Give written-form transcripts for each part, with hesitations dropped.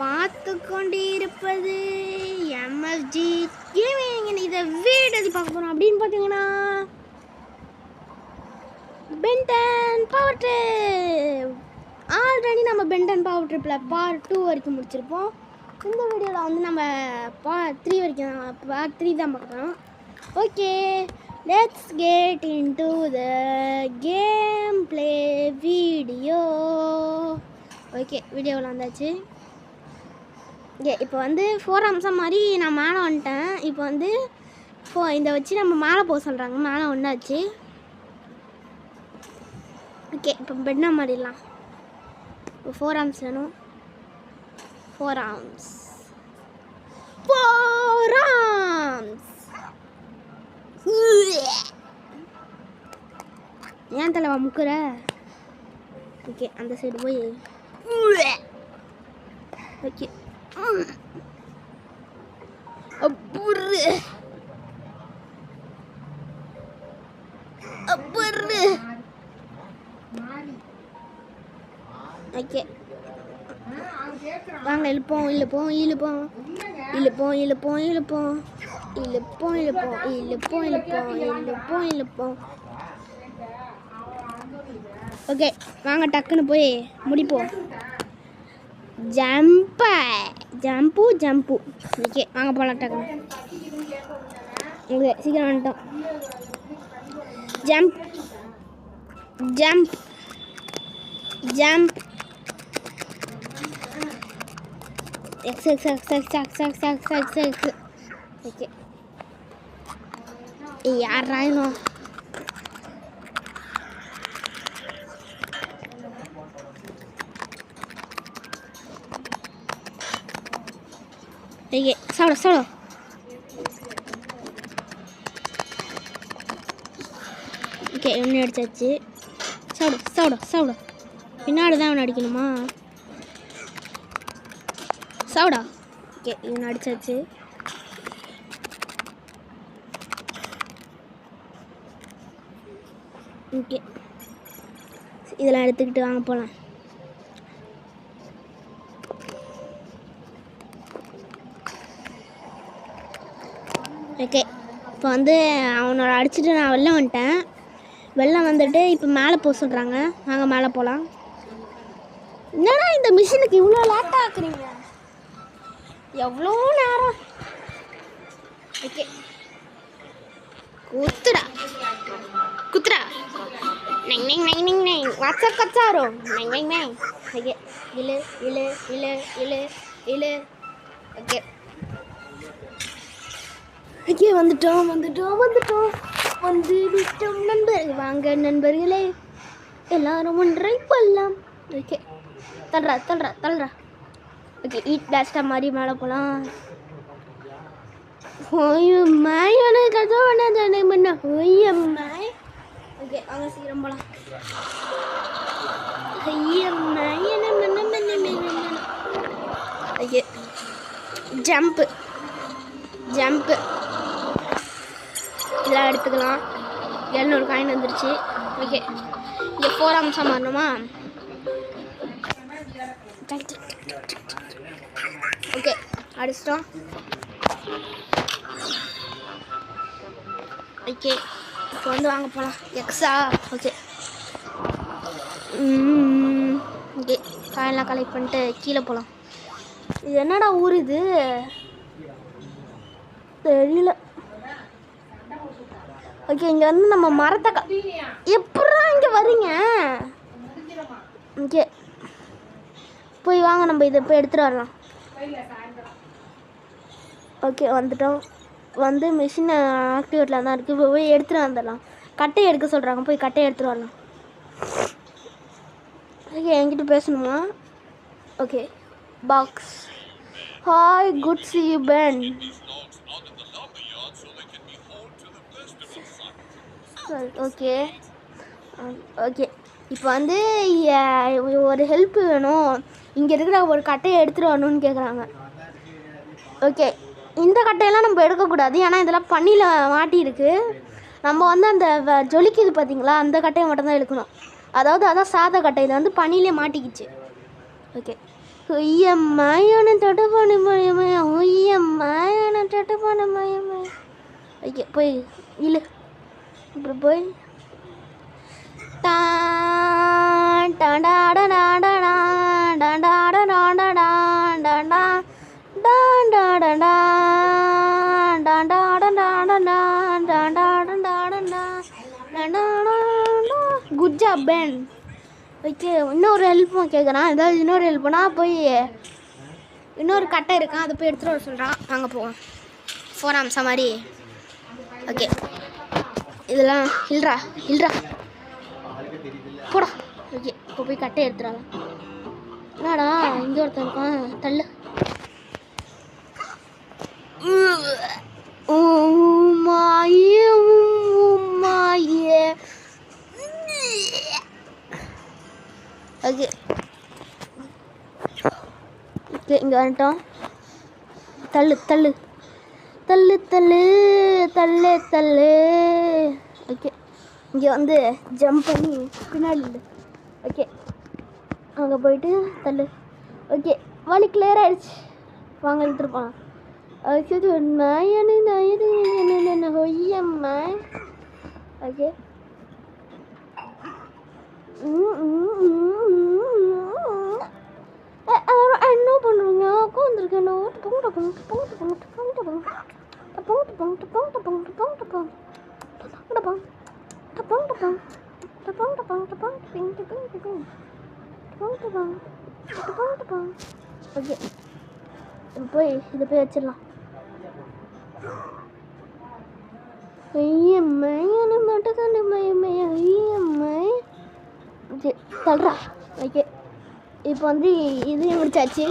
பார்த்து கொண்டிருப்பது MFG gaming. இதை வீடு எது பார்க்க போகிறோம் அப்படின்னு பார்த்தீங்கன்னா பென்டன் பவர் ட்ரிப். ஆல்ரெடி நம்ம பென்டன் பவர் ட்ரிப்பில் பார்ட் 2 வரைக்கும் முடிச்சிருப்போம். இந்த வீடியோவில் வந்து நம்ம பார்ட் 3 வரைக்கும் பார்ட் 3 தான் பார்க்குறோம். Okay, let's get into the game play video. Okay, வீடியோவில் வந்தாச்சு. இப்போ வந்து 4 அம்சம் மாதிரி நான் மேலே வந்துட்டேன். இப்போ வந்து இதை வச்சு நம்ம மேலே போக சொல்கிறாங்க. மேலே வந்தாச்சு. ஓகே, இப்போ பெட்னா மாறிடலாம். இப்போ 4 ஆர்ம்ஸ் வேணும். 4 ஆர்ம்ஸ் ஏன் தலைவா முக்குற? ஓகே, அந்த சைடு போய் ஓகே அப்புறு அப்புறு ஓகே வாங்க, இழுப்போம் இழுப்போம் இழுப்போம் இழுப்போம் இழுப்போம் இழுப்போம் இழுப்போம் இழுப்போம் இழுப்போம் இழுப்போம் இழுப்போம் இழுப்போம். ஓகே வாங்க, டக்குன்னு போய் முடிப்போம். ஜம்பு ஜம்பு ஜம்பு. ஓகே வாங்க போகலாம் டக்குன்னு. ஓகே சீக்கிரம் வந்துட்டோம். Jump jump jump X X X X X X X X X. Okay யார் ராயணும்? ஓகே சாப்பிட சாப்பிட. ஓகே இவனு அடிச்சாச்சு. சாப்பிட சாப்பிட சாப்பிட. பின்னாடி தான் இவனை அடிக்கணுமா? சாப்பிடா. ஓகே இவனை அடிச்சாச்சு. ஓகே இதெல்லாம் எடுத்துக்கிட்டு வாங்க போகலாம். ஓகே இப்போ வந்து அவனோட அடிச்சுட்டு நான் வெளில வந்துட்டேன். வெளில வந்துட்டு இப்போ மேலே போக சொல்கிறாங்க. நாங்கள் மேலே போகலாம். என்னடா இந்த மிஷினுக்கு இவ்வளோ லேட்டாக ஆக்குறீங்க? எவ்வளோ நேரம்? ஓகே குத்துடா குத்துடா. நெங் நெங் நெங் நெங் நெங் வாட்ஸ்அப் கச்சாரோ நெங் நெங் நெங். ஓகே இழு இழு இழு இழு இழு. ஓகே ஓகே வந்துட்டோம் வந்துட்டோம் வந்துட்டோம் வந்து விட்டோம் நண்பர்கள். வாங்க நண்பர்களே, எல்லாரும் ஒன்றை கொள்ளலாம். ஓகே தள்ளுறா தள்ளுறா தள்ளுறா. ஓகே ஈட் பிளாஸ்டா மாதிரி மேலே போகலாம். ஓய்யம்மாய் எனக்கு கதை பண்ண பண்ண ஓய்யம்மாய். ஓகே வாங்க சீக்கிரம் போகலாம். ஐயம்மாய் என்ன பண்ண பண்ண. ஓகே ஜம்ப்பு ஜம்ப்பு இதெல்லாம் எடுத்துக்கலாம். 700 காயின் வந்துருச்சு. ஓகே இங்கே 4 அம்சம் வரணுமா? ஓகே அடிச்சிட்டோம். ஓகே இப்போ வந்து வாங்க போகலாம். எக்ஸா ஓகே ஓகே காயெல்லாம் கலெக்ட் பண்ணிட்டு கீழே போகலாம். இது என்னடா ஊர் இது தெரியல. ஓகே இங்கே வந்து நம்ம மரத்தை எப்படா இங்கே வரீங்க? ஓகே போய் வாங்க, நம்ம இதை போய் எடுத்துகிட்டு வரலாம். ஓகே வந்துட்டோம். வந்து மிஷின் ஆக்டிவேட்டில் தான் இருக்குது. இப்போ போய் எடுத்துகிட்டு வந்துடலாம். கட்டையை எடுக்க சொல்கிறாங்க, போய் கட்டையை எடுத்துகிட்டு வரலாம். ஓகே என்கிட்ட பேசணுமா? Okay box. Hi good see you Ben. Okay okay இப்போ வந்து ஒரு ஹெல்ப் வேணும். இங்கே இருக்கிற ஒரு கட்டையை எடுத்துகிட்டு வரணும்னு கேட்குறாங்க. ஓகே இந்த கட்டையெல்லாம் நம்ம எடுக்கக்கூடாது, ஏன்னா இதெல்லாம் பனியில் மாட்டியிருக்கு. நம்ம வந்து அந்த ஜொலிக்குது பார்த்தீங்களா, அந்த கட்டையை மட்டும்தான் எடுக்கணும். அதாவது அதான் சாத கட்டை. இது வந்து பனியிலே மாட்டிக்கிச்சு. ஓகே ஐயம்மாயான தொட்டு போன மயமையா ஐயம்மாயான தொட்டு போன மயமையா. ஓகே போய் இல்லை அப்புறம் போய் குட் ஜாப் பென். ஓகே இன்னொரு ஹெல்ப்பும் கேட்குறான். ஏதாவது இன்னொரு ஹெல்ப்னா போய் இன்னொரு கட்டை இருக்கான், அதை போய் எடுத்துகிட்டு வர சொல்கிறான். அங்கே போவோம் 4 அம்சம் மாதிரி. ஓகே இதெல்லாம் இல்லைடா போடா. ஓகே இப்போ போய் கட்டை எடுத்துடலாம். என்னடா இங்கே ஒருத்தன் இருக்கான், தள்ளு. ஓகே ஓகே இங்கே வந்துட்டோம். தள்ளு தள்ளு தள்ளு தள்ளு தள்ளு தள்ளு. ஓகே இங்கே வந்து ஜம்ப் பண்ணி பின்னாடி இல்லை. ஓகே அங்கே போயிட்டு தள்ளு. ஓகே வழி கிளியர் ஆகிடுச்சு. வாங்க எடுத்துருப்பான். ஓகே ஒய்யம்மா. ஓகே என்ன பண்ணுறீங்க? உட்காந்துருக்கேன். ஓகே போய் இதை போய் வச்சிடலாம். ஐயம்மா மட்டும் ஐயம்மா. ஓகே தள்ளுறா. ஓகே இப்போ வந்து இதையும் முடிச்சாச்சு.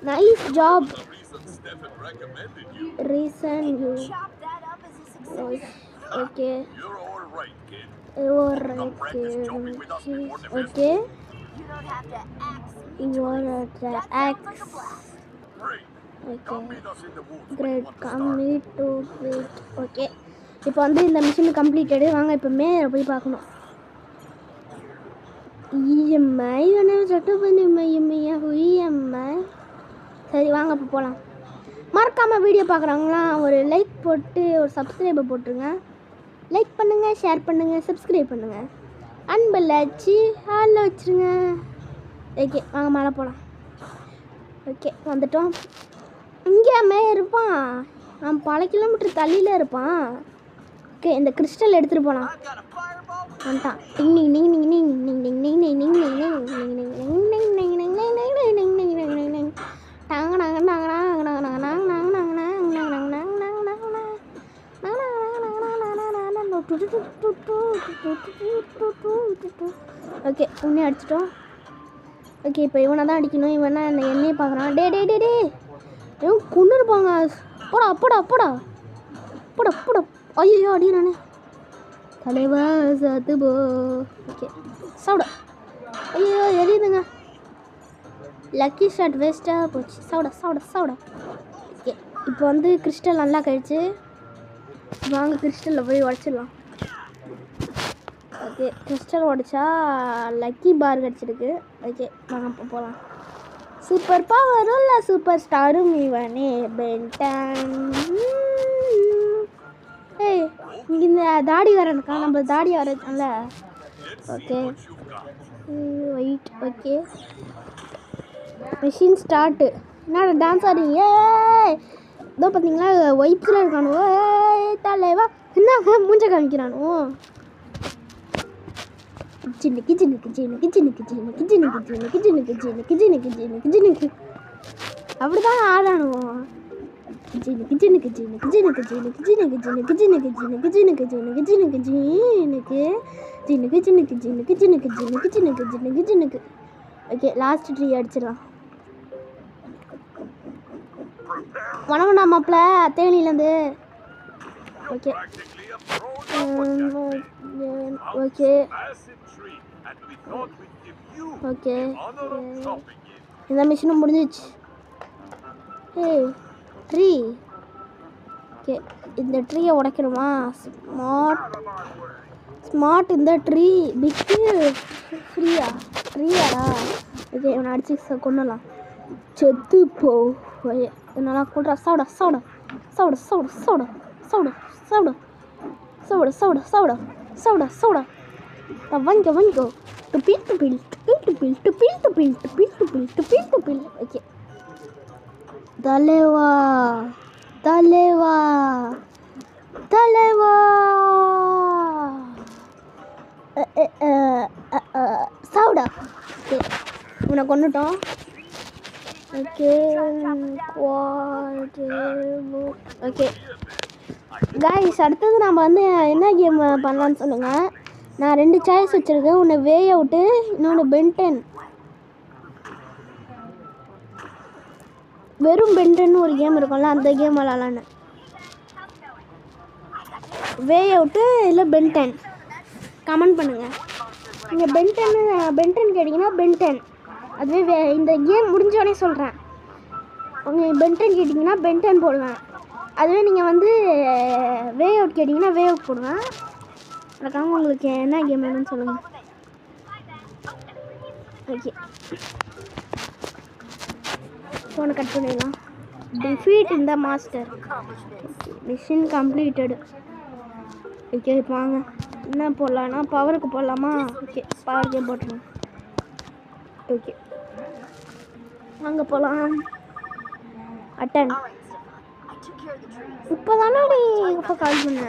Nice job reason you. Okay okay your axe. Okay great complete to great. Okay இப்போ வந்து இந்த மிஷின் கம்ப்ளீட்டடு. வாங்க இப்போ மேலே போய் பார்க்கணும். இஎம்ஐ வேணால் சட்டு பண்ணிமையா இஎம்ஐ. சரி வாங்க இப்போ போகலாம். மறக்காமல் வீடியோ பார்க்குறாங்களா ஒரு லைக் போட்டு ஒரு சப்ஸ்கிரைபர் போட்டுருங்க. லைக் பண்ணுங்கள், ஷேர் பண்ணுங்கள், சப்ஸ்கிரைப் பண்ணுங்கள். அன்பில் ஆச்சு ஹாலில் வச்சுருங்க. ஓகே வாங்க மேலே போகலாம். ஓகே வந்துட்டோம். இங்கே இருப்பான் அவன் பல கிலோமீட்டர் தள்ளியில் இருப்பான். ஓகே இந்த கிறிஸ்டல் எடுத்துகிட்டு போகலாம். வந்துட்டான். ஓகே உன்னே அடிச்சிட்டோம். ஓகே இப்போ இவனை தான் அடிக்கணும். இவனா என்னையே பார்க்குறான். டே டே டே டே இவன் கொண்டு இருப்பாங்க. போடா போடா போடா போடா போடா. ஐயோ அடிக்கிறானே தலைவா சாத்து போ. ஓகே சாப்பிட. ஐயோ எரியுதுங்க. லக்கி ஷாட் வேஸ்ட்டாக போச்சு. சாப்பிட. ஓகே இப்போ வந்து கிறிஸ்டல் நல்லா கழிச்சு வாங்க கிறிஸ்டலில் போய் உடச்சிடலாம். ஓகே கிறிஸ்டல் உடச்சா லக்கி பார் கிடச்சிருக்கு. ஓகே வாங்க இப்போ போகலாம். சூப்பர் பவரும் இல்லை சூப்பர் ஸ்டாரும் இவனே பென்டன். ஏய் இங்கே இந்த தாடி வரனுக்கா நம்ம தாடி வரல. Okay wait. Okay machine start. என்னடா டான்ஸ் ஆடுறீங்க? இதோ பார்த்தீங்களா ஒயிட்ஸில் இருக்கானோ. தலைவா என்ன மூஞ்ச காமிக்கிறானோ. ஜினுக்கு அப்படிதான் ஆடானுவோம். ஓகே லாஸ்ட் ட்ரீ அடிச்சிடலாம். வணங்கண்ணா மாப்பிள்ள தேனிலேருந்து. ஓகே ஓகே ஓகே இந்த மிஷினும் முடிஞ்சிச்சு. ஏய் ட்ரீ. ஓகே இந்த ட்ரீயை உடைக்கணுமா? ஸ்மார்ட் இந்த ட்ரீ பிக்கு ஃப்ரீயாடா. ஓகே இவனை அடிச்சு கொண்டுலாம் செத்து போ. நல்லா கூடுறா. சாப்பிட சாப்பிட சாப்பிட சாப்பிட சாப்பிட சாப்பிட சாப்பிட சாப்பிட சாப்பிட சாப்பிட சாப்பிட சாப்பிட வாங்கிக்கோ வாங்கிக்கோ. Tuple tuple tuple tuple tuple tuple tuple tuple tuple. Okay தலைவா தலைவா தலைவா. சாப்பிடா. ஓகே இவனை கொண்டுட்டோம். ஓகே ஓகே கைஸ் அடுத்தது நம்ம வந்து என்ன கேம் பண்ணலான்னு சொல்லுங்கள். நான் 2 சாய்ஸ் வச்சுருக்கேன். ஒன்று வே அவுட்டு, இன்னொன்று பென்டன். வெறும் பென்டன்னு ஒரு கேம் இருக்கும்ல, அந்த கேம் விளாட்லான்னு. வே அவுட்டு இல்லை பென்டன் கமெண்ட் பண்ணுங்கள். நீங்கள் பென்டன் கேட்டிங்கன்னா பென்டன். அதுவே இந்த கேம் முடிஞ்சோடனே சொல்கிறேன். உங்கள் பென்டன் கேட்டிங்கன்னா பென்டன் போடுவேன். அதுவே நீங்கள் வந்து வே அவுட் கேட்டிங்கன்னா வே அவுட் போடுவேன். அதுக்காக உங்களுக்கு என்ன கேம் வேணும்னு சொல்லுங்கள். ஓகே ஃபோனை கட் பண்ணிடலாம். டிஃபீட் இந்த மாஸ்டர். Machine completed. ஓகே வாங்க என்ன போடலான்னா பவருக்கு போடலாமா? ஓகே பவருக்கே போட்டுருங்க. ஓகே வாங்க போகலாம். அட்டன். இப்போ தானே நீ இப்போ கால் பண்ண.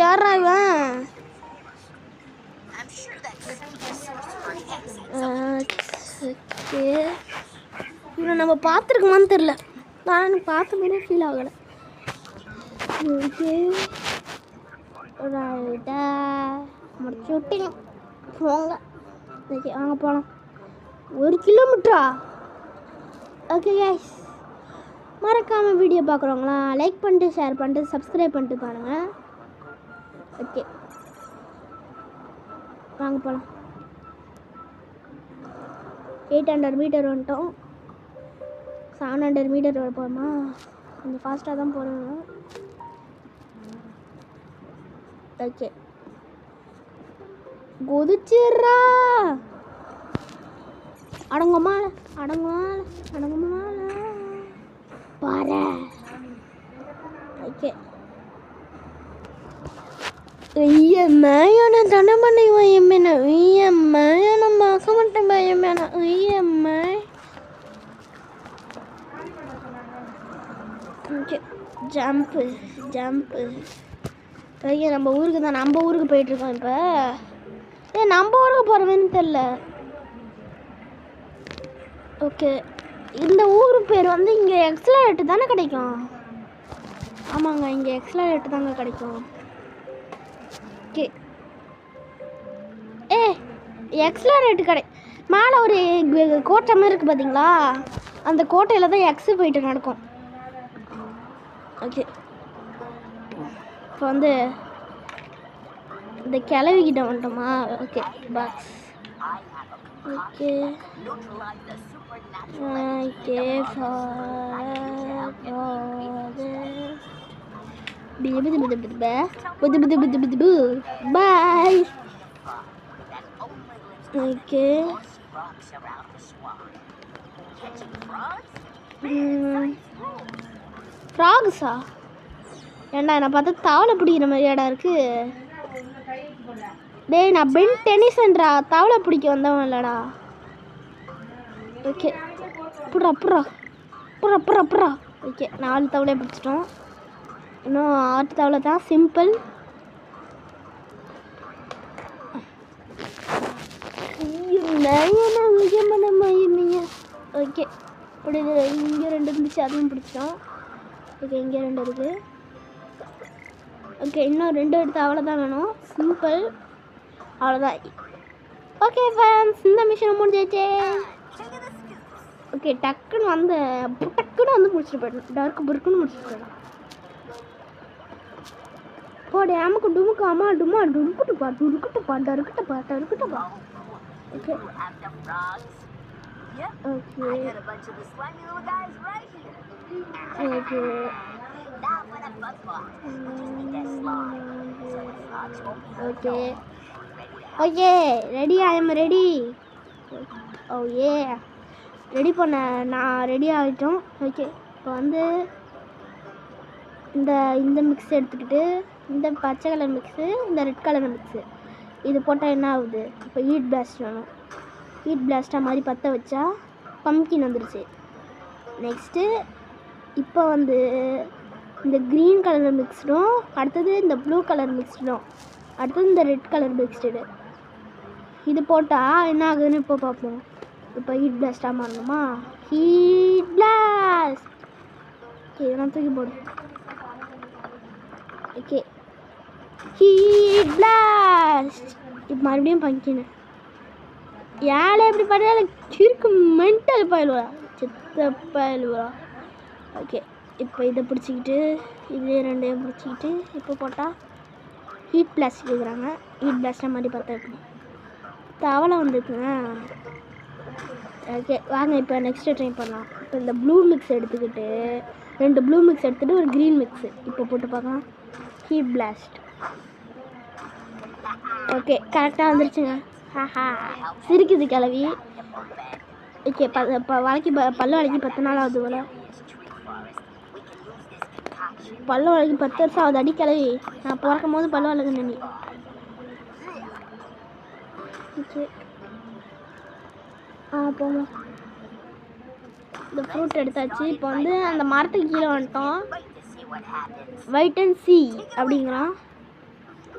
யாரா இவன்? ஓகே இவனை நம்ம பார்த்துருக்கோமான்னு தெரில. நான் பார்த்த மாதிரியே ஃபீல் ஆகலை. ஓகே ரைட்டா முடிச்சு விட்டீங்க போங்க. ஓகே வாங்க போகலாம். 1 கிலோமீட்டரா? ஓகே கைஸ் மறக்காமல் வீடியோ பார்க்குறவங்களா லைக் பண்ணிட்டு ஷேர் பண்ணிட்டு சப்ஸ்கிரைப் பண்ணிட்டு பாருங்கள். ஓகே வாங்க போகலாம். 800 மீட்டர் வந்துட்டோம். 700 மீட்டர் வர போகிறோமா? கொஞ்சம் ஃபாஸ்ட்டாக தான் போகிறோம். ஓகே குதிச்சிட்றா. அடங்குமா அடங்குமா அடங்குமா பாரு. ஓகே ஐயம்மையான தண்டை பண்ணி ஐயம்மேனா ஐயம்மையான மக மட்டும் ஐயம்மேனா ஐயம்மை. Okay jump jump. ஓகே நம்ம ஊருக்கு தான், நம்ம ஊருக்கு போயிட்டுருக்கோம் இப்போ. நம்ம ஊருக்கு போகிறதுன்னு தெரில. ஓகே இந்த ஊர் பேர் வந்து இங்கே எக்ஸலரேட்டு தானே கிடைக்கும். ஆமாங்க இங்கே எக்ஸலரேட்டு தாங்க கிடைக்கும். ஓகே எக்ஸலரேட்டு மேலே ஒரு கோட்டை மாதிரி இருக்குது பார்த்தீங்களா? அந்த கோட்டையில் தான் எக்ஸு போயிட்டு நடக்கும். ஓகே இப்போ வந்து இந்த கிளவிக்கிட்ட வந்துட்டோமா? Okay box. Okay okay bye. Okay ஃப்ராக்ஸா? ஏண்டா என்னை பார்த்தா தவளை பிடிக்கிற மாதிரி இடம் இருக்குது. டேய் நான் பென் டென்னிஸ்ன்றா, தவளை பிடிக்க வந்தவன் இல்லைடா. ஓகே புறா புறா புறா புறா புறா. ஓகே 4 தவளையை பிடிச்சிட்டோம். இன்னும் 6 தவளை தான். சிம்பிள். ஓகே இப்படி இங்கே 2 இருந்துச்சு, அதுவும் பிடிச்சிட்டோம். ஓகே இங்கே 2 இருக்குது. ஓகே இன்னும் 2 எடுத்து அவ்வளோதான் வேணும். சிம்பிள் அவ்வளோதான். ஓகே ஃப்ரெண்ட்ஸ் இந்த மிஷின் முடிஞ்சிச்சு. ஓகே டக்குன்னு வந்து முடிச்சுட்டு போய்டணும். டார்க்கு புருக்குன்னு முடிச்சுட்டு போயிடலாம். போடு அமுக்கு டுமுக்கு அம்மா டுமா டுமுக்குட்டுப்பா டுருக்குட்டுப்பா டருக்குட்டப்பா டருக்குட்டப்பா. Okay okay okay okay okay ready, I am ready. ஓ ஏ ரெடி பண்ண நான் ரெடி ஆகிட்டோம். ஓகே இப்போ வந்து இந்த மிக்ஸ் எடுத்துக்கிட்டு இந்த பச்சை கலர் மிக்ஸு, இந்த ரெட் கலர் மிக்ஸு இது போட்டால் என்ன ஆகுது? இப்போ ஹீட் பிளாஸ்ட் வேணும். ஹீட் பிளாஸ்ட்டாக மாதிரி பற்ற வச்சா பம்ப்கின் வந்துடுச்சு. நெக்ஸ்ட்டு இப்போ வந்து இந்த க்ரீன் கலர் மிக்ஸ்டும், அடுத்தது இந்த ப்ளூ கலர் மிக்ஸ்டும், அடுத்தது இந்த ரெட் கலர் மிக்ஸ்டு இது போட்டால் என்ன ஆகுதுன்னு இப்போ பார்ப்போம். இப்போ ஹீட் பிளாஸ்ட்டாக மாறணுமா? Heat blast. ஓகே இதெல்லாம் தூக்கி போடு. Okay heat blast. இப்போ மறுபடியும் பங்கினு ஏழை எப்படி பண்ணால் கிறுக்கு மென்டல் பயிலுவா, சித்த பயிலுவா. ஓகே இப்போ இதை பிடிச்சிக்கிட்டு இதே ரெண்டையும் பிடிச்சிக்கிட்டு இப்போ போட்டால் ஹீட் பிளாஸ்ட் கேட்குறாங்க. ஹீட் பிளாஸ்ட்டாக மாதிரி பார்த்தா வைக்கணும். தவளை வந்துருக்குங்க. ஓகே வாங்க இப்போ நெக்ஸ்ட்டு ட்ரை பண்ணலாம். இப்போ இந்த ப்ளூ மிக்ஸ் எடுத்துக்கிட்டு 2 ப்ளூ மிக்ஸ் எடுத்துகிட்டு ஒரு க்ரீன் மிக்ஸு இப்போ போட்டு பார்க்கலாம். Heat blast. ஓகே கரெக்டாக வந்துருச்சுங்க. ஹாஹா சிரிக்குது கிளவி. ஓகே இப்போ வளைக்கி பல்லு வளைக்கி 10 நாள் ஆகுது போல. பல்லு வளைக்கி 10 வருஷம் ஆகுது. அடி கிளவி, நான் பிறக்கும் போது பல்லு வளைக்கணும் நீ. ஓகே போங்க. இந்த ஃப்ரூட் எடுத்தாச்சு. இப்போ வந்து அந்த மரத்துக்கு கீழே வந்துட்டோம். வெயிட் அண்ட் சீ அப்படிங்கிறான்.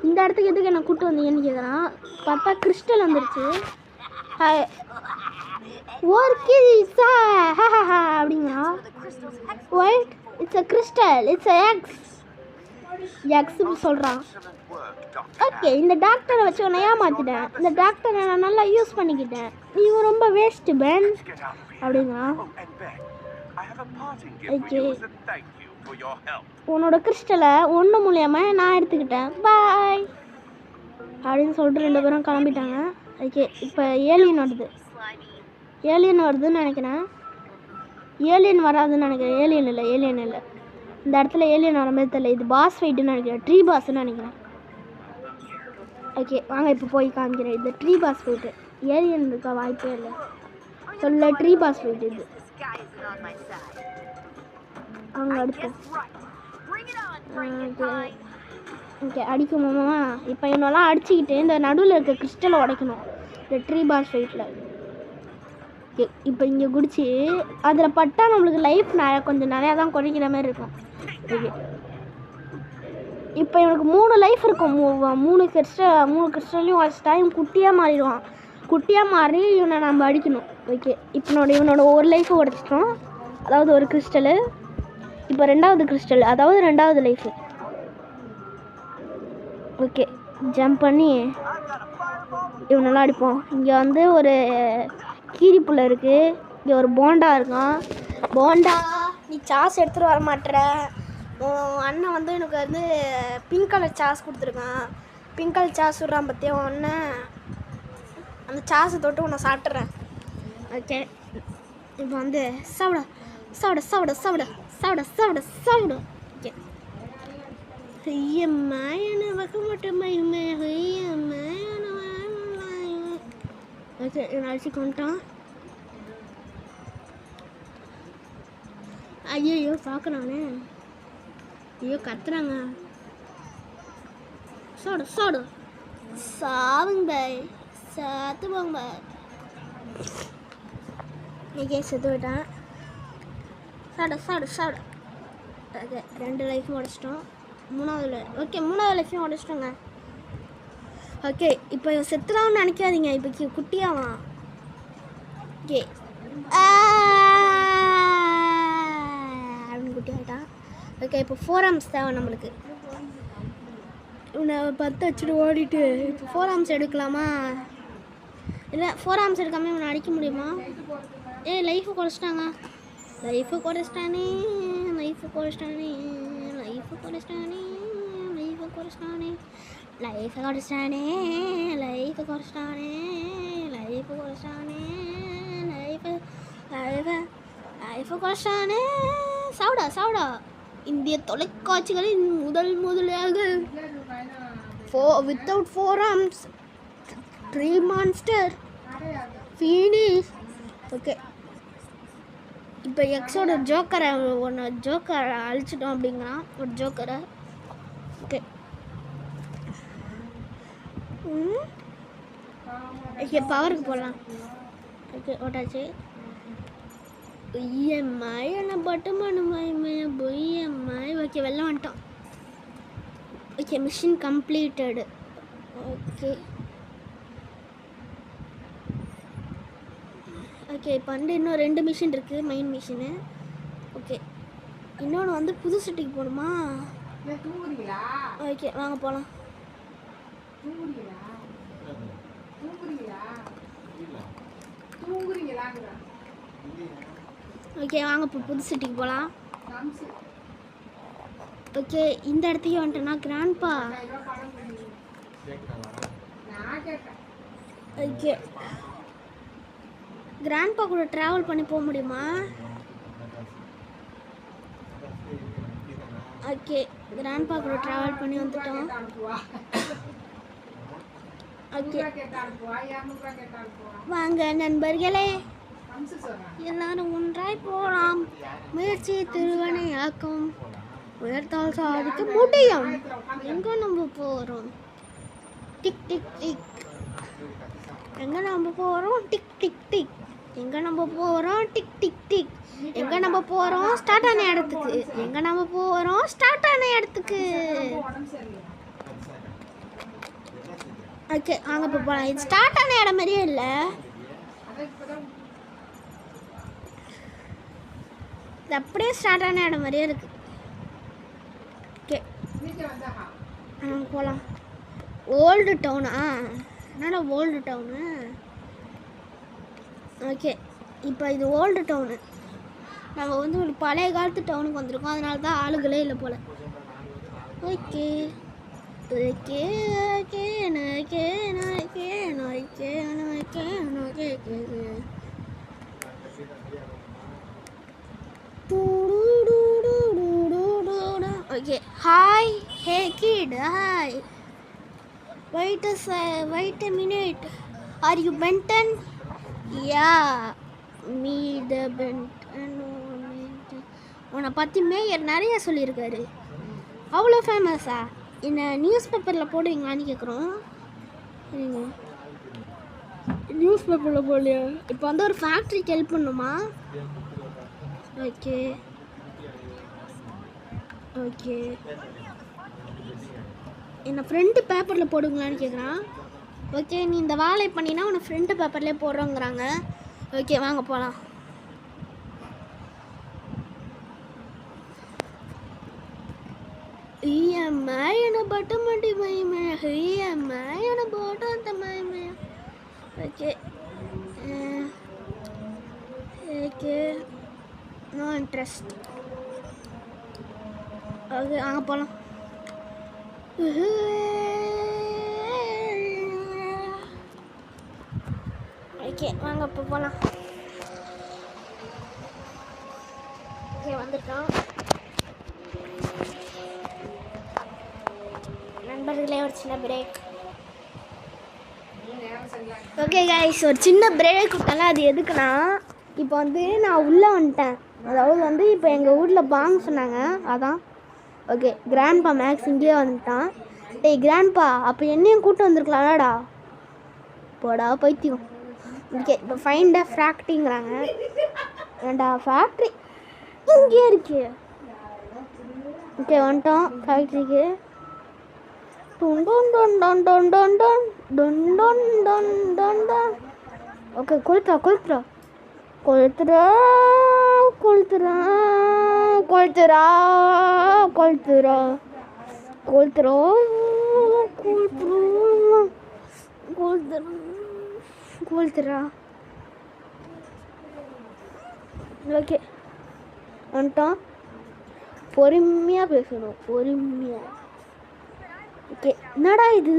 இந்த இடத்துக்கு எதுக்கு என்ன கூப்பிட்டு வந்தீங்கன்னு கேட்குறான். பார்த்தா கிறிஸ்டல் வந்துருச்சு. அப்படிங்கிறான். White it's a crystal, it's X சொல்கிறான். ஓகே இந்த டாக்டரை வச்சு உன்னை ஏமாற்றிட்டேன். இந்த டாக்டரை நான் நல்லா யூஸ் பண்ணிக்கிட்டேன். நீ ரொம்ப வேஸ்ட்டு பென் அப்படிங்கிறான். ஓகே உன்னோட கிறிஸ்டலை ஒன்று மூலியமாக நான் எடுத்துக்கிட்டேன், பாய் அப்படின்னு சொல்லிட்டு 2 பேரும் கிளம்பிட்டாங்க. ஓகே இப்போ ஏலியன் வருதுன்னு நினைக்கிறேன். ஏலியன் வராதுன்னு நினைக்கிறேன். ஏலியன் இல்லை இந்த இடத்துல ஏலியன் வர மாதிரி தெரியல. இது பாஸ் ஃபைட்டுன்னு நினைக்கிறேன். ட்ரீ பாஸ்ன்னு நினைக்கிறேன். ஓகே வாங்க இப்போ போய் காமிக்கிறேன். இது ட்ரீ பாஸ் ஃபைட்டு. ஏலியன் இருக்க வாய்ப்பே இல்லை. சொல்ல ட்ரீ பாஸ் ஃபைட் இது. அவங்க அடிப்போம். ஓகே அடிக்குமாமா. இப்போ என்னெல்லாம் அடிச்சுக்கிட்டு இந்த நடுவில் இருக்க கிறிஸ்டலை உடைக்கணும் இந்த ட்ரீ பாஸ் ஃபைட்டில். ஓகே இப்போ இங்கே குடிச்சு அதில் பட்டால் நம்மளுக்கு லைஃப் கொஞ்சம் நிறையா தான் குறைக்கிற மாதிரி இருக்கும். ஓகே இப்போ இவனுக்கு 3 லைஃப் இருக்கும். 3 கிறிஸ்டலையும் உடச்சிட்டா இவன் குட்டியாக மாறிடுவான். குட்டியாக மாறி இவனை நம்ம அடிக்கணும். ஓகே இப்போ இவனோட ஒரு லைஃப்பை உடச்சிட்டோம், அதாவது ஒரு கிறிஸ்டலு. இப்போ 2வது கிறிஸ்டல், அதாவது 2வது லைஃபு. ஓகே ஜம்ப் பண்ணி இவனெல்லாம் அடிப்போம். இங்கே வந்து ஒரு கீரிப்புள்ள இருக்குது. இங்கே ஒரு போண்டா இருக்கான். போண்டா நீ சாஸ் எடுத்துகிட்டு வர மாட்டேற. அண்ணன் வந்து எனக்கு வந்து பிங்க் கலர் சாஸ் கொடுத்துருக்கான். பிங்க் கலர் சாஸ் விட்றான் பற்றியா அண்ணன். அந்த சாஸை தொட்டு உன்னை சாப்பிட்றேன். ஓகே இப்போ வந்து சாப்பிட. ஓகே ஐயம்மாயன வக்க மாட்டேம்மா. ஓகே அடிச்சு கொண்டான். ஐயோ பார்க்குறானே. ஐயோ கத்துறாங்க. சாவுங்க பாய், சாத்து போங்க பாய். ஓகே செத்து விட்டான். சாப்பிட. ஓகே 2 லைஃபும் உடச்சிட்டோம். 3வது லைஃபையும் உடச்சிட்டோங்க. ஓகே இப்போ செத்துலாம்னு நினைக்காதீங்க. இப்போ குட்டியாவான். ஓகே அப்படின்னு குட்டி ஆகிட்டான். ஓகே இப்போ 4 ஆர்ம்ஸ் தேவை நம்மளுக்கு. இவனை 10 வச்சுட்டு ஓடிட்டு இப்போ 4 ஆர்ம்ஸ் எடுக்கலாமா? இல்லை 4 ஆர்ம்ஸ் எடுக்காமல் இவனை அடிக்க முடியுமா? லைஃபை குறைச்சிட்டாங்க. லைஃபை குறைச்சிட்டானே. சாவுடா. இந்திய தொலைக்காட்சிகளின் முதலாக without 4 arms tree monster finish. Okay, இப்போ எக்ஸோட ஜோக்கரை அழிச்சிட்டோம் அப்படிங்கிறான், ஒரு ஜோக்கரை. ஓகே ஓகே, பவருக்கு போகலாம். ஓகே, ஓட்டாச்சு. இஎம்ஐ என்ன பட்டம் பொய்எம்ஐ. ஓகே, வெளில வந்துட்டோம். Okay, machine completed. Okay okay, இப்போ வந்து இன்னும் 2 மிஷின் இருக்குது, மெயின் மிஷினு. ஓகே, இன்னொன்று வந்து புது சிட்டிக்கு போகணுமா? ஓகே, வாங்க போகலாம். ஓகே, வாங்க இப்போ புது சிட்டிக்கு போகலாம். ஓகே, இந்த இடத்துக்கு வந்துட்டேன்னா கிராண்ட்பா. ஓகே, கிராண்ட்பா கூட ட்ராவல் பண்ணி போக முடியுமா? ஓகே, கிராண்ட்பா கூட ட்ராவல் பண்ணி வந்துட்டோம். ஓகே, வாங்க நண்பர்களே, எல்லாரும் ஒன்றாய் போகலாம். முயற்சி திருவனையாக்கும், உயர்த்தால் சாதிக்க முடியும். எங்கே நம்ம போகிறோம்? Tick tick tick. எங்கே நம்ம போகிறோம்? Tick tick tick. எங்கே நம்ம போகிறோம்? Tick tick tick. எங்கே நம்ம போகிறோம்? ஸ்டார்ட் ஆன இடத்துக்கு. எங்கே நம்ம போகிறோம்? ஸ்டார்ட் ஆன இடத்துக்கு. ஓகே, வாங்க இப்போ போகலாம். இது ஸ்டார்ட் ஆன இடம் மாதிரியே இல்லை. இது அப்படியே ஸ்டார்ட் ஆன இடம் மாதிரியே இருக்கு. ஓகே, போகலாம். ஓல்டு டவுனா? என்னடா ஓல்டு டவுனு? ஓகே, இப்போ இது ஓல்டு டவுனு. நாங்கள் வந்து ஒரு பழைய காலத்து டவுனுக்கு வந்திருக்கோம், அதனால தான் ஆளுகளே இல்லை போல். Okay okay okay okay okay okay okay okay. Hi, hey kid, hi. Wait a minute. Are you Benton? Yeah, me the Benton. உன்னை பற்றி மேயர் நிறைய சொல்லியிருக்காரு. அவ்வளோ ஃபேமஸா? என்ன நியூஸ் பேப்பரில் போடுவீங்களான்னு கேட்குறோம். நியூஸ் பேப்பரில் போடலையா? இப்போ வந்து ஒரு ஃபேக்ட்ரிக்கு ஹெல்ப் பண்ணுமா? ஓகே ஓகே, என்னை ஃப்ரெண்டு பேப்பரில் போடுங்களான்னு கேட்குறான். ஓகே, நீ இந்த வேலை பண்ணினா உன்னை ஃப்ரெண்டு பேப்பர்லேயே போடுறோங்கிறாங்க. ஓகே, வாங்க போகலாம். இஎம்ஐ என்ன பட்டம் மட்டி மயமே. இஎம்ஐ என்ன போட்ட மயமே. Okay okay, no interest. Okay, வாங்க போகலாம். ஓகே, வாங்க இப்போ போகலாம். ஓகே, வந்துட்டோம் நண்பர்களே. ஒரு சின்ன பிரேக். ஓகே கைஸ், ஒரு சின்ன பிரேக் விட்டால அது எதுக்குன்னா, இப்போ வந்து நான் உள்ளே வந்துட்டேன். அதாவது வந்து இப்போ எங்கள் வீட்டில் பாங்க சொன்னாங்க, அதான். ஓகே, கிராண்ட்பா மேக்ஸ் இங்கேயே வந்துட்டான். டேய் கிராண்ட்பா, அப்போ என்னையும் கூப்பிட்டு வந்திருக்கலாம்டா. போடா பைத்தியம். ஓகே, இப்போ ஃபைண்ட் அ ஃபேக்ட்ரிங்கிறாங்க. ஏண்டா ஃபேக்ட்ரி இங்கே இருக்கு. ஓகே, வந்துட்டோம் ஃபேக்ட்ரிக்கு. ஓகே, கொளுத்துறா கொளுத்துறா கொளுத்துறா கொளுத்துறா கொளுத்துறா கொளுத்துறா கொளுத்துறா கொளுத்துறா கொளுத்துறா. ஓகே, வந்துட்டோம். பொறுமையாக பேசணும், பொறுமையாக. ஓகே, என்னடா இது?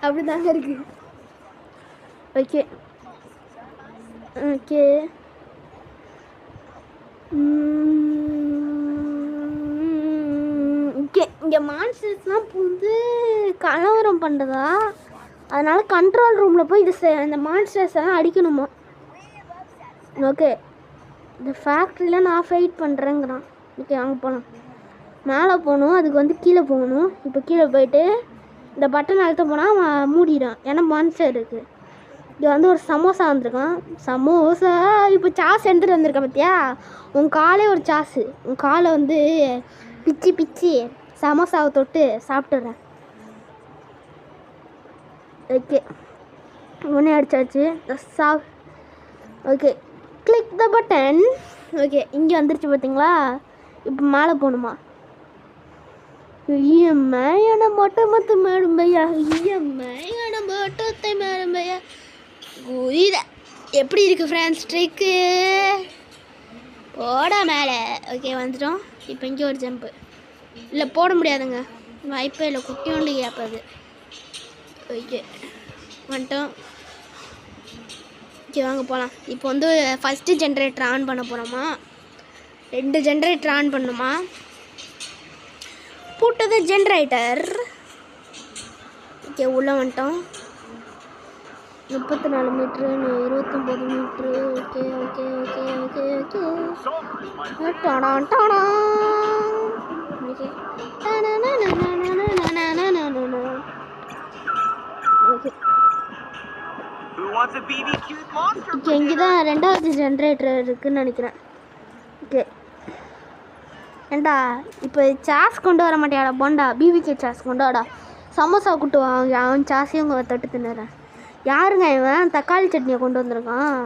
அப்படிதாங்க இருக்கு. ஓகே ஓகே, இங்கே மான்ஸ்டர்ஸ்லாம் புந்து கலவரம் பண்ணுறதா, அதனால் கண்ட்ரோல் ரூமில் போய் இந்த மான்ஸ்டர்ஸ் எல்லாம் அடிக்கணுமா. ஓகே, இந்த ஃபேக்ட்ரியில் நான் ஃபைட் பண்ணுறேங்கிறான். ஓகே, அங்கே போகலாம். மேலே போகணும், அதுக்கு வந்து கீழே போகணும். இப்போ கீழே போயிட்டு இந்த பட்டன் அழுத்த போனால் மூடிடும், ஏன்னா மான்ஸ்டர் இருக்குது. இது வந்து ஒரு சமோசா வந்திருக்கான். சமோசா இப்போ சாஸ் எடுத்துகிட்டு வந்திருக்கேன் பார்த்தியா, உன் காலே ஒரு சாஸு. உன் காலை வந்து பிச்சு பிச்சு சமோசாவை தொட்டு சாப்பிட்டுறேன். ஓகே, ஒன்றே அடிச்சாச்சு. Okay, click the button. Okay, இங்கே வந்துருச்சு பார்த்தீங்களா. இப்போ மேலே போகணுமா. ஈயம்மையான மொட்டை மொத்த மேடும்பையா, ஈயம்மையான மொட்டத்தை மேடும்பையா குயில. எப்படி இருக்குது ஃப்ரெண்ட்ஸ் ட்ரிக்கு? போட மேலே. ஓகே, வந்துட்டோம். இப்போ இங்கே ஒரு ஜம்ப்பு. இல்லை, போட முடியாதுங்க, வாய்ப்பே இல்லை, குட்டி ஒன்று கேட்பது. ஓகே, வந்துட்டோம். ஓகே, வாங்க போகலாம். இப்போ வந்து ஃபஸ்ட்டு ஜென்ரேட்டர் ஆன் பண்ண போகிறோமா, 2 ஜென்ரேட்டர் ஆன் பண்ணுமா. போட்டது ஜென்ரேட்டர். ஓகே, உள்ளே வந்துட்டோம். 34 metre, 29 metre. Okay okay okay okay okay டாடான் டாடான். ஓகே, ஓகே, இங்கே தான் 2வது ஜென்ரேட்டர் இருக்குதுன்னு நினைக்கிறேன். ஓகே, ஏண்டா இப்போ சாஸ் கொண்டு வர மாட்டியாடா போண்டா, பிபிகே சாஸ் கொண்டு வாடா. சமோசா கூட்டு வாங்க, அவன் சாஸையும் தொட்டு தின்னுறேன். யாருங்க இவன் தக்காளி சட்னியை கொண்டு வந்திருக்கான்,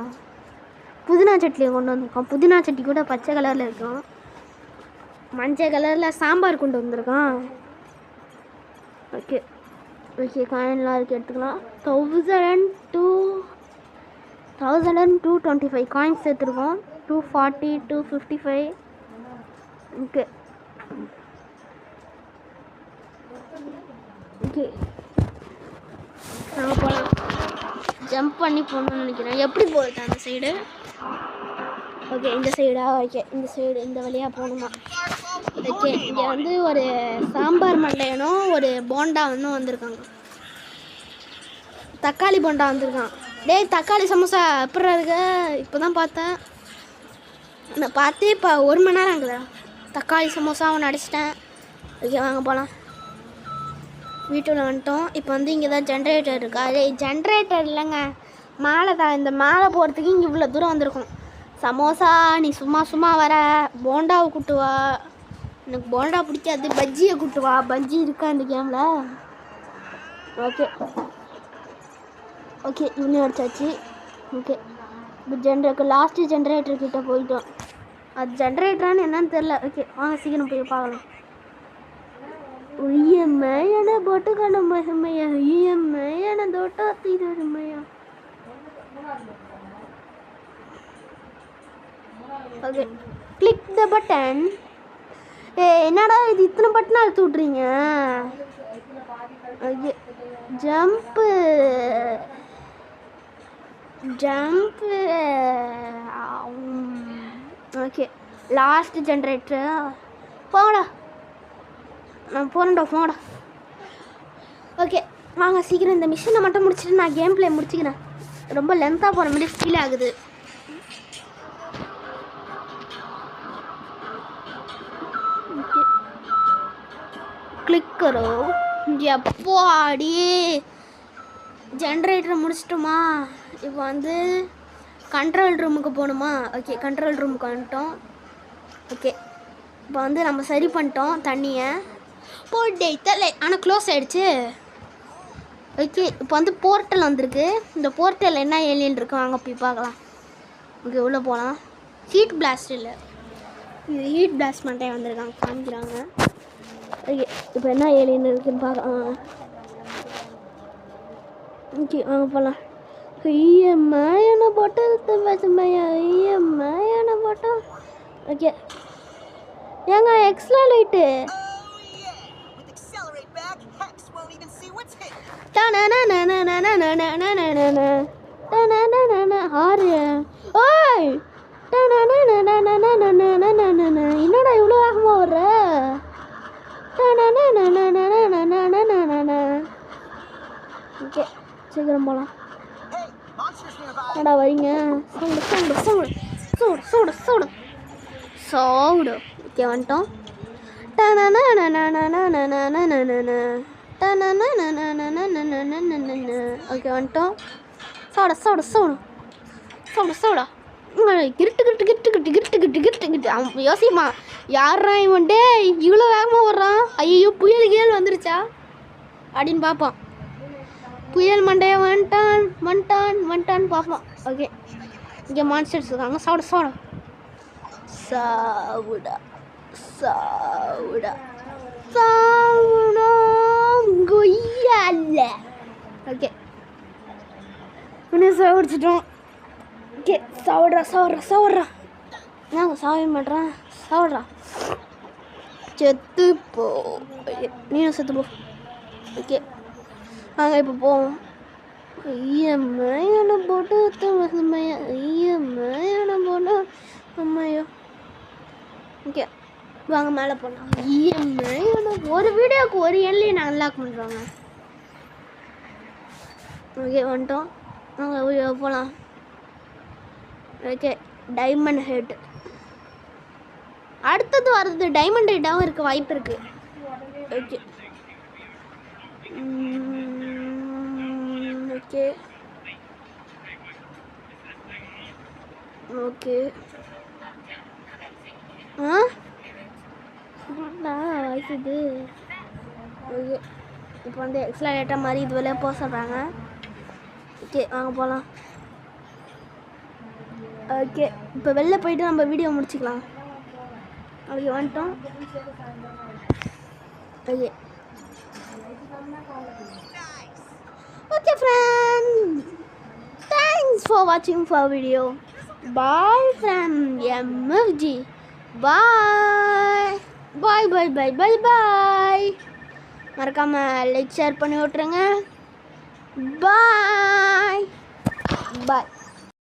புதினா சட்னியை கொண்டு வந்திருக்கான். புதினா சட்னி கூட பச்சை கலரில் இருக்கும், மஞ்சள் கலரில் சாம்பார் கொண்டு வந்திருக்கான். ஓகே ஓகே, காயின்லாம் இருக்குது, எடுத்துக்கலாம். 1225 காயின்ஸ் சேர்த்துருக்கோம். 240, 255. ஓகே ஓகே, நாங்கள் போகலாம். ஜம்ப் பண்ணி போகணுன்னு நினைக்கிறேன். எப்படி போகுது அந்த சைடு? ஓகே, இந்த சைடா? ஓகே, இந்த சைடு, இந்த வழியாக போகணுமா. ஓகே, இங்கே வந்து ஒரு சாம்பார் மண்டையனும் ஒரு போண்டா வந்திருக்காங்க. தக்காளி போண்டா வந்திருக்கான். டேய், தக்காளி சமோசா எப்படி இருக்கு? இப்போ தான் பார்த்தேன், நான் பார்த்தே இப்போ 1 மணி நேரம் ஆகுதா. தக்காளி சமோசா ஒன்று அடிச்சிட்டேன். ஓகே, வாங்க போகலாம். வீட்டில் வந்துட்டோம். இப்போ வந்து இங்கே தான் ஜென்ரேட்டர் இருக்கா. அதே ஜென்ரேட்டர் இல்லைங்க, மேலே தான். இந்த மேலே போகிறதுக்கு இங்கே இவ்வளோ தூரம் வந்திருக்கும். சமோசா நீ சும்மா வர, போண்டாவை கூட்டுவா. எனக்கு போண்டா பிடிக்காது, பஜ்ஜியை கூட்டுவா. பஜ்ஜி இருக்கா இந்த கேமில்? ஓகே ஓகே, இன்னும் அடிச்சாச்சு. ஓகே, இப்போ லாஸ்ட்டு ஜென்ரேட்டர் கிட்டே போயிட்டோம். அது ஜென்ரேட்டரானு என்னன்னு தெரில. ஓகே, வாங்க சீக்கிரம் போய் பார்க்கலாம். உய்யம்மையான பொட்டுக்கான மகமையா, உய்யம்மையான தோட்டத்தையா. Okay, click the button. என்னடா இது இத்தனை பட்டனா அழுத்து விட்றீங்க? Okay, jump jump. Okay, last generator. போங்கடா, நான் போகிறேன்டா, போங்கடா. ஓகே, வாங்க சீக்கிரம் இந்த மிஷினை மட்டும் முடிச்சுட்டு நான் கேம் பிளே முடிச்சுக்கிறேன். ரொம்ப லென்த்தாக போகிற மாதிரி ஃபீல் ஆகுது. ஓகே, கிளிக் கரோ. எப்போ அடியே ஜென்ரேட்டரை முடிச்சிட்டோமா. இப்போ வந்து கண்ட்ரோல் ரூமுக்கு போகணுமா. ஓகே, கண்ட்ரோல் ரூமுக்கு வந்துட்டோம். ஓகே, இப்போ வந்து நம்ம சரி பண்ணிட்டோம் தண்ணியை போட்டே தலை. ஆனால் க்ளோஸ் ஆகிடுச்சு. ஓகே, இப்போ வந்து போர்ட்டல் வந்திருக்கு. இந்த போர்ட்டல் என்ன ஏலியன் இருக்கும், அங்கே போய் பார்க்கலாம். ஓகே, உள்ளே போகலாம். ஹீட் பிளாஸ்ட் இல்லை, இது ஹீட் பிளாஸ்ட் மட்டும் வந்திருக்காங்க, காமிக்கிறாங்க. ஓகே, இப்போ என்ன ஏலியன் இருக்குன்னு பார்க்கலாம். ஓகே, வாங்க போகலாம். ஐயம்மையான போட்டல் வச்சமையா, ஐயம்மையான போட்டல். ஓகே, ஏங்க எக்ஸ்ட்ரா லைட்டு. என்னடா இவ்வளோ வேகமாக வர்ற? ஓகே சீக்கிரம் போகலாம். என்னடா வரீங்க? சவுடு சவுடு சவுடு சவுடு சவுடு சவுடு சவுடு. ஓகே வந்துட்டோம். ஓகே வந்துட்டோம். சவுடா சவுடு சவுடு சவுடு சவுடா. கிருட்டு கிட்டு கிட்டு கிட்டு கிட்டு கிட்டு கிட்டு கிட்டு. அவன் யோசிமா யாரா இவன் டே இவ்வளோ வேகமாக வர்றான்? ஐயோ புயல் கீழ் வந்துருச்சா அப்படின்னு பார்ப்போம். புயல் மண்டையை வந்துட்டான் வந்துட்டான் வந்துட்டான்னு பார்ப்போம். ஓகே இங்கே மான்ஸ்டர்ஸ் இருக்காங்க. சாப்பிட சாப்பிட சாவுடா சாவுடா சாவுடா கொய்யால. ஓகே இன்னும் சாப்பிடிச்சிட்டோம். ஓகே சாப்பிட்றா சாப்பிட்றா சாப்பிட்றா. நாங்கள் சாப்பிட மாட்டேறேன். சாப்பிட்றா செத்து போ. நீனும் செத்து போ. ஓகே நாங்கள் இப்போ போவோம். ஐயம்மையான போட்டு ஐயம்மையான போட்டு அம்மையோ. ஓகே வாங்க மேலே போகலாம். ஐயம்மையான ஒரு வீடியோவுக்கு ஒரு எண்ணிலே நான் அன்லாக் பண்ணுறாங்க. ஓகே வந்துட்டோம். நாங்கள் வீடியோ போகலாம். ஓகே டைமண்ட் ஹெட் அடுத்தது வர்றது டைமண்ட் ஹெட்டாகவும் இருக்க வாய்ப்பு இருக்குது. ஓகே ஓகே ஓகே வாய்ஸ் இது. ஓகே இப்போ வந்து எக்ஸ்ட்ரா மாதிரி இது வெளியே போக சொல்கிறாங்க. ஓகே வாங்க போகலாம். ஓகே இப்போ வெளில போயிட்டு நம்ம வீடியோ முடிச்சுக்கலாம். ஓகே வந்துட்டோம். Okay okay friend, thanks for watching for video. Bye from MFG. Bye bye bye bye bye bye. மறக்காம லைக் ஷேர் பண்ணி விட்டுருங்க. Bye bye.